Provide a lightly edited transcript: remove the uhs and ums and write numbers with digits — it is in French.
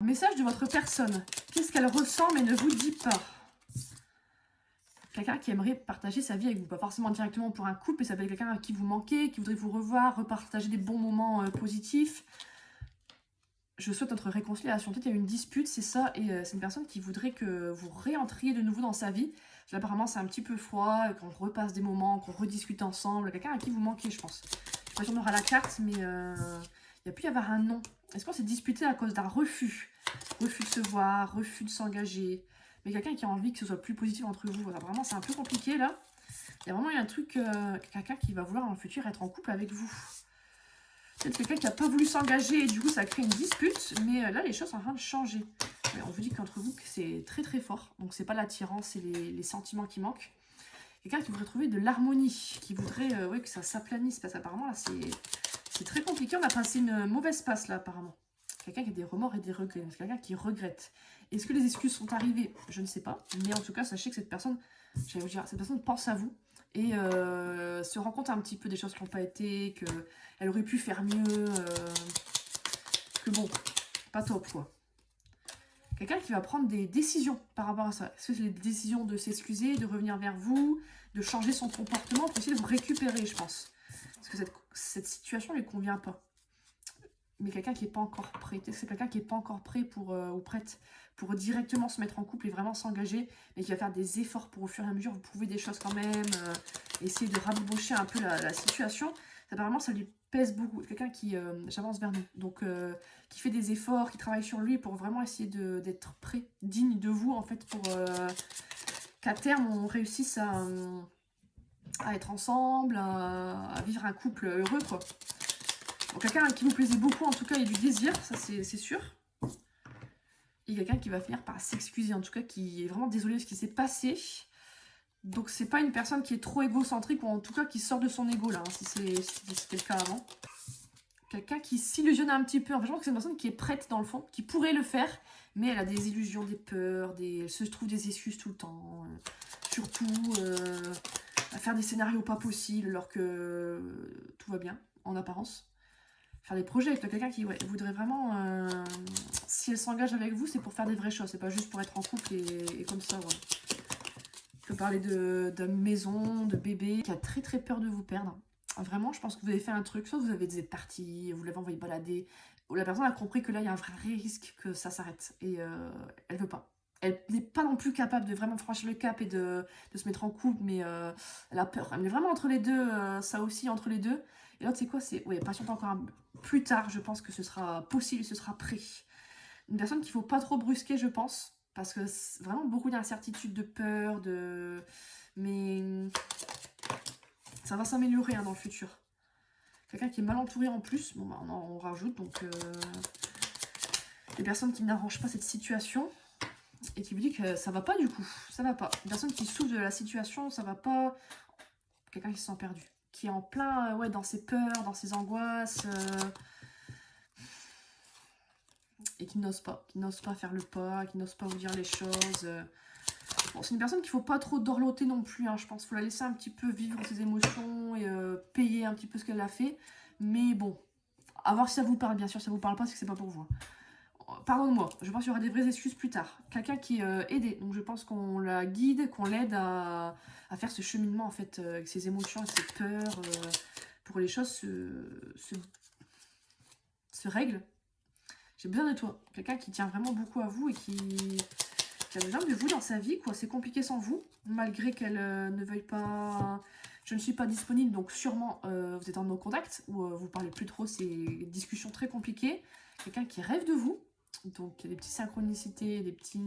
message de votre personne. Qu'est-ce qu'elle ressent mais ne vous dit pas? Quelqu'un qui aimerait partager sa vie avec vous. Pas forcément directement pour un couple, mais ça peut être quelqu'un à qui vous manquez, qui voudrait vous revoir, repartager des bons moments positifs. Je souhaite notre réconciliation. Peut-être qu'il y a eu une dispute, c'est ça, et c'est une personne qui voudrait que vous réentriez de nouveau dans sa vie. Là, apparemment, c'est un petit peu froid, qu'on repasse des moments, qu'on rediscute ensemble. Quelqu'un à qui vous manquez, je pense. Je sais pas si on aura la carte, mais il y a pu y avoir un non. Est-ce qu'on s'est disputé à cause d'un refus? Refus de se voir, refus de s'engager. Mais quelqu'un qui a envie que ce soit plus positif entre vous. Voilà, vraiment, c'est un peu compliqué, là. Il y a vraiment un truc, quelqu'un qui va vouloir dans le futur être en couple avec vous. Peut-être quelqu'un qui n'a pas voulu s'engager et du coup, ça crée une dispute. Mais là, les choses sont en train de changer. Ouais, on vous dit qu'entre vous, c'est très très fort. Donc, c'est pas l'attirance, c'est les sentiments qui manquent. Quelqu'un qui voudrait trouver de l'harmonie, qui voudrait ouais, que ça s'aplanisse. Parce qu'apparemment, là, c'est très compliqué. On a passé une mauvaise passe, là, apparemment. Quelqu'un qui a des remords et des regrets. C'est quelqu'un qui regrette. Est-ce que les excuses sont arrivées? Je ne sais pas. Mais en tout cas, sachez que cette personne, j'allais vous dire, cette personne pense à vous. Et se rend compte un petit peu des choses qui n'ont pas été, qu'elle aurait pu faire mieux. Que bon, pas top, quoi. Quelqu'un qui va prendre des décisions par rapport à ça. Est-ce que c'est des décisions de s'excuser, de revenir vers vous, de changer son comportement pour essayer de vous récupérer, je pense. Parce que cette situation ne lui convient pas. Mais quelqu'un qui n'est pas encore prêt. C'est quelqu'un qui n'est pas encore prêt pour, ou prête pour directement se mettre en couple et vraiment s'engager, mais qui va faire des efforts pour au fur et à mesure vous prouver des choses quand même, essayer de rabibocher un peu la situation. Apparemment, ça lui pèse beaucoup. Quelqu'un qui j'avance vers nous, donc qui fait des efforts, qui travaille sur lui pour vraiment essayer d'être prêt, digne de vous en fait, pour qu'à terme on réussisse à être ensemble, à vivre un couple heureux, quoi. Donc quelqu'un qui vous plaisait beaucoup, en tout cas, il y a du désir, ça c'est sûr. Et quelqu'un qui va finir par s'excuser, en tout cas, qui est vraiment désolé de ce qui s'est passé. Donc c'est pas une personne qui est trop égocentrique, ou en tout cas qui sort de son ego, là, hein, si c'était le cas avant. Quelqu'un qui s'illusionne un petit peu. En fait, je pense que c'est une personne qui est prête, dans le fond, qui pourrait le faire, mais elle a des illusions, des peurs, elle se trouve des excuses tout le temps. Surtout, à faire des scénarios pas possibles, alors que tout va bien, en apparence. Faire des projets avec quelqu'un qui voudrait vraiment, si elle s'engage avec vous, c'est pour faire des vraies choses, c'est pas juste pour être en couple et comme ça, voilà. Je peux parler de maison, de bébé, qui a très très peur de vous perdre. Vraiment, je pense que vous avez fait un truc, soit vous avez des parties, vous l'avez envoyé balader, ou la personne a compris que là, il y a un vrai risque que ça s'arrête, et elle veut pas. Elle n'est pas non plus capable de vraiment franchir le cap et de se mettre en couple, mais elle a peur. Elle est vraiment entre les deux, ça aussi entre les deux. Et l'autre, c'est quoi? C'est, ouais, patiente encore plus tard, je pense que ce sera possible, ce sera prêt. Une personne qu'il ne faut pas trop brusquer, je pense, parce que c'est vraiment beaucoup d'incertitudes, de peur, mais ça va s'améliorer dans le futur. Quelqu'un qui est mal entouré en plus, bon, bah, on rajoute, donc des personnes qui n'arrangent pas cette situation et qui vous dit que ça va pas du coup, ça va pas. Une personne qui souffre de la situation, ça va pas. Quelqu'un qui se sent perdu, qui est en plein ouais, dans ses peurs, dans ses angoisses, et qui n'ose pas faire le pas, qui n'ose pas vous dire les choses. Bon, c'est une personne qu'il ne faut pas trop dorloter non plus, hein, je pense. Il faut la laisser un petit peu vivre ses émotions et payer un petit peu ce qu'elle a fait. Mais bon, à voir si ça vous parle, bien sûr. Si ça vous parle pas, c'est que c'est pas pour vous. Pardonne-moi, je pense qu'il y aura des vraies excuses plus tard. Quelqu'un qui est aidé, donc je pense qu'on la guide, qu'on l'aide à faire ce cheminement en fait, avec ses émotions, avec ses peurs, pour que les choses se règlent. J'ai besoin de toi, quelqu'un qui tient vraiment beaucoup à vous et qui a besoin de vous dans sa vie, quoi. C'est compliqué sans vous, malgré qu'elle ne veuille pas. Je ne suis pas disponible, donc sûrement vous êtes en no contact ou vous parlez plus trop, c'est des discussions très compliquées. Quelqu'un qui rêve de vous. Donc, il y a des petites synchronicités, des petits